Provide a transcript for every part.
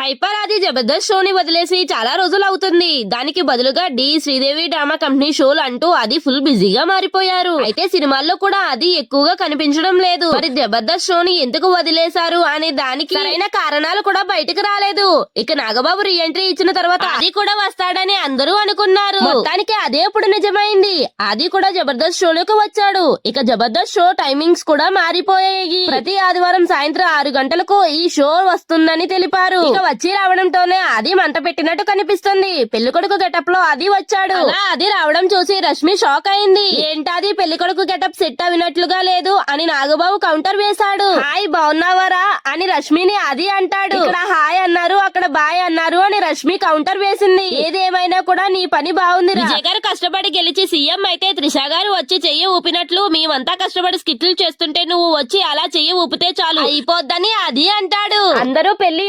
Hyper ఆది జబర్దస్త్ షోని వదిలేసి చాలా రోజులు అవుతుంది. దానికి బదులుగా డి శ్రీదేవి డ్రామా కంపెనీ షోలు అంటూ అది ఫుల్ బిజీగా మారిపోయారు. అయితే సినిమాల్లో కూడా అది ఎక్కువగా కనిపించడం లేదు. మరి జబర్దస్త్ షోని ఎందుకు వదిలేశారు అనే దానికి సరైన కారణాలు కూడా బయటకు రాలేదు. ఇక నాగబాబు రీ ఎంట్రీ ఇచ్చిన తర్వాత అది కూడా వస్తాడని అందరూ అనుకున్నారు. మొత్తానికి అదే ఇప్పుడు నిజమైంది. అది కూడా జబర్దస్త్ షోలోకి వచ్చాడు. ఇక జబర్దస్త్ షో టైమింగ్స్ కూడా మారిపోయాయి. ప్రతి ఆదివారం సాయంత్రం 6 గంటలకు ఈ షో వస్తుందని తెలిపారు. ఇక వచ్చి రావడంతోనే అది మంట పెట్టినట్టు కనిపిస్తుంది. పెళ్లికొడుకు గెటప్ లో అది వచ్చాడు. అలా అది రావడం చూసి రష్మి షాక్ అయింది. ఏంటది పెళ్లికొడుకు గెటప్ సెట్ అవినట్లుగా లేదు అని నాగబాబు కౌంటర్ వేశాడు. హాయ్ బాగున్నావరా అని రష్మిని అది అంటాడు. ఇక్కడ హాయ్ అన్నారు, అక్కడ బాయ్ అన్నారు అని రష్మి కౌంటర్ వేసింది. ఏదేమైనా కూడా నీ పని బాగుంది. విజయ్ గారు కష్టపడి గెలిచి సీఎం అయితే త్రిష గారు వచ్చి చెయ్యి ఊపినట్లు మేమంతా కష్టపడి స్కిట్లు చేస్తుంటే నువ్వు వచ్చి అలా చెయ్యి ఊపితే చాలు అయిపోద్దని అది అంటాడు. అందరూ పెళ్లి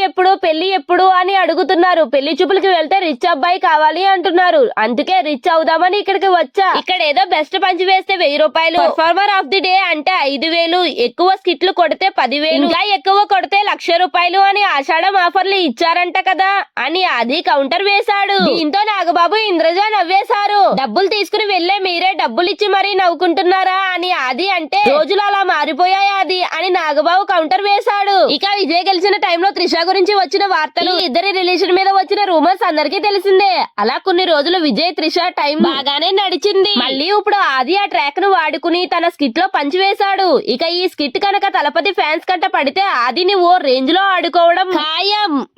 ఎప్పుడు అని అడుగుతున్నారు. పెళ్లి చూపులకి వెళ్తే రిచ్ అబ్బాయి కావాలి అంటున్నారు. అందుకే రిచ్ అవుదామని ఇక్కడికి వచ్చా. ఇక్కడ ఏదో బెస్ట్ పంచి వేస్తే 1000 రూపాయలు, పర్ఫార్మర్ ఆఫ్ ది డే అంటే 5000, ఎక్కువ స్కిట్లు కొడితే 10,000, ఇంకా ఎక్కువ కొడితే 1,00,000 రూపాయలు అని ఆషాఢం ఆఫర్లు ఇచ్చారంట కదా అని అది కౌంటర్ వేశాడు. దీంతో నాగబాబు ఇంద్రజ నవ్వేశారు. డబ్బులు తీసుకుని వెళ్లే మీరే డబ్బులు ఇచ్చి మరీ నవ్వుకుంటున్నారా అని అది అంటే రోజులు అలా మారిపోయాయి అది అని నాగబాబు కౌంటర్ వేశాడు. ఇక విజయ్ గెలిచిన టైంలో త్రిష గురించి వచ్చిన వార్తలు, ఇద్దరి రిలేషన్ మీద వచ్చిన రూమర్స్ అందరికీ తెలిసిందే. అలా కొన్ని రోజులు విజయ్ త్రిష టైం బాగానే నడిచింది. మళ్ళీ ఇప్పుడు ఆది ఆ ట్రాక్ ను వాడుకుని తన స్కిట్ లో పంచి వేశాడు. ఇక ఈ స్కిట్ కనుక తలపతి ఫ్యాన్స్ కంట పడితే ఆదిని ఓ రేంజ్ లో ఆడుకోవడం ఖాయం.